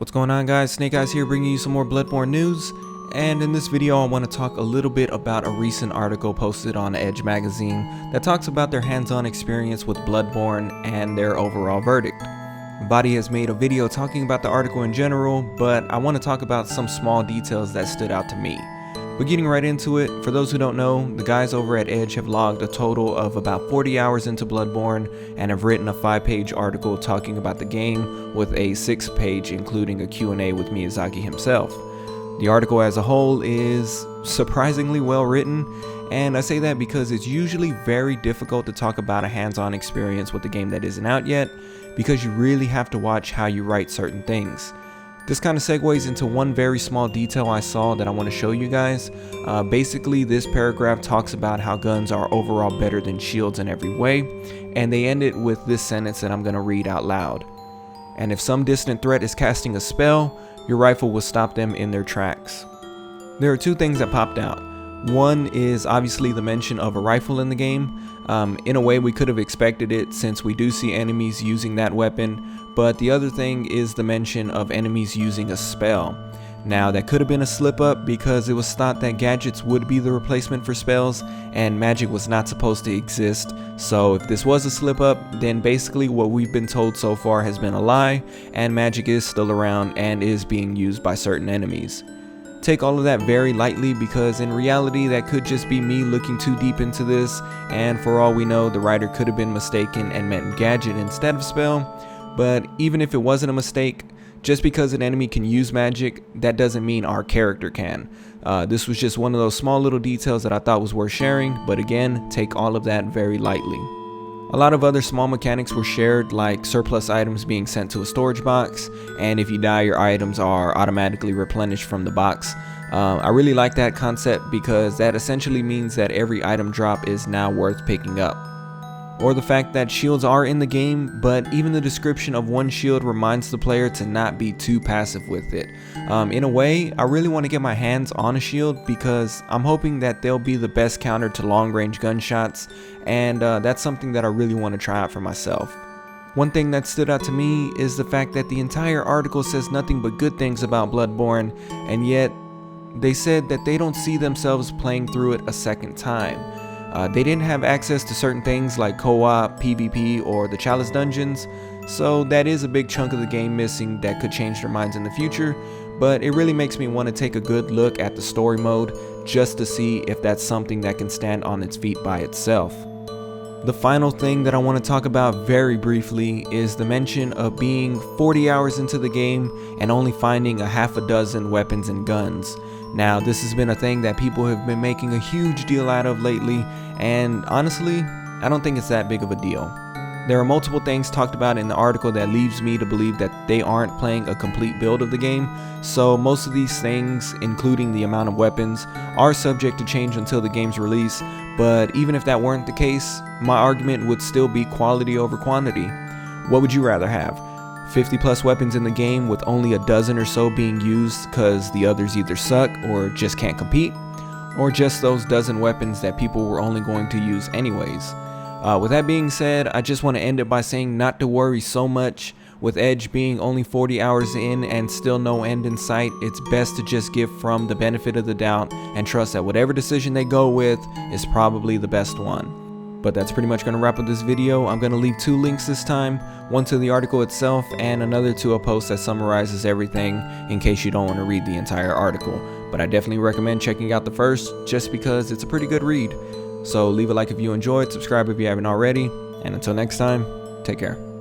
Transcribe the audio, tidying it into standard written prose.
What's going on, guys? Snake Eyes here, bringing you some more Bloodborne news. And in this video I want to talk a little bit about a recent article posted on Edge magazine that talks about their hands-on experience with Bloodborne and their overall verdict. Vaati has made a video talking about the article in general, but I want to talk about some small details that stood out to me. But getting right into it, for those who don't know, the guys over at Edge have logged a total of about 40 hours into Bloodborne and have written a 5-page article talking about the game, with a 6th page including a Q&A with Miyazaki himself. The article as a whole is surprisingly well written, and I say that because it's usually very difficult to talk about a hands-on experience with a game that isn't out yet, because you really have to watch how you write certain things. This kind of segues into one very small detail I saw that I want to show you guys. Basically, this paragraph talks about how guns are overall better than shields in every way, and they end it with this sentence that I'm going to read out loud. And if some distant threat is casting a spell, your rifle will stop them in their tracks. There are two things that popped out. One is obviously the mention of a rifle in the game. In a way, we could have expected it since we do see enemies using that weapon, but the other thing is the mention of enemies using a spell. Now, that could have been a slip up because it was thought that gadgets would be the replacement for spells and magic was not supposed to exist. So if this was a slip up, then basically what we've been told so far has been a lie, and magic is still around and is being used by certain enemies. Take all of that very lightly, because in reality that could just be me looking too deep into this, and for all we know the writer could have been mistaken and meant gadget instead of spell. But even if it wasn't a mistake, just because an enemy can use magic, that doesn't mean our character can. This was just one of those small little details that I thought was worth sharing, but again, take all of that very lightly. A lot of other small mechanics were shared, like surplus items being sent to a storage box, and if you die your items are automatically replenished from the box. I really like that concept because that essentially means that every item drop is now worth picking up. Or the fact that shields are in the game, but even the description of one shield reminds the player to not be too passive with it. In a way, I really want to get my hands on a shield because I'm hoping that they'll be the best counter to long-range gunshots, and that's something that I really want to try out for myself. One thing that stood out to me is the fact that the entire article says nothing but good things about Bloodborne, and yet they said that they don't see themselves playing through it a second time. They didn't have access to certain things like co-op, PvP, or the Chalice dungeons, so that is a big chunk of the game missing that could change their minds in the future, but it really makes me want to take a good look at the story mode just to see if that's something that can stand on its feet by itself. The final thing that I want to talk about very briefly is the mention of being 40 hours into the game and only finding a half a dozen weapons and guns. Now, this has been a thing that people have been making a huge deal out of lately, and honestly, I don't think it's that big of a deal. There are multiple things talked about in the article that leaves me to believe that they aren't playing a complete build of the game, so most of these things, including the amount of weapons, are subject to change until the game's release, but even if that weren't the case, my argument would still be quality over quantity. What would you rather have? 50 plus weapons in the game with only a dozen or so being used because the others either suck or just can't compete, or just those dozen weapons that people were only going to use anyways? With that being said, I just want to end it by saying not to worry so much. With Edge being only 40 hours in and still no end in sight, it's best to just give From the benefit of the doubt and trust that whatever decision they go with is probably the best one. But that's pretty much going to wrap up this video. I'm going to leave 2 links this time, one to the article itself and another to a post that summarizes everything in case you don't want to read the entire article. But I definitely recommend checking out the first just because it's a pretty good read. So leave a like if you enjoyed, subscribe if you haven't already, and until next time, take care.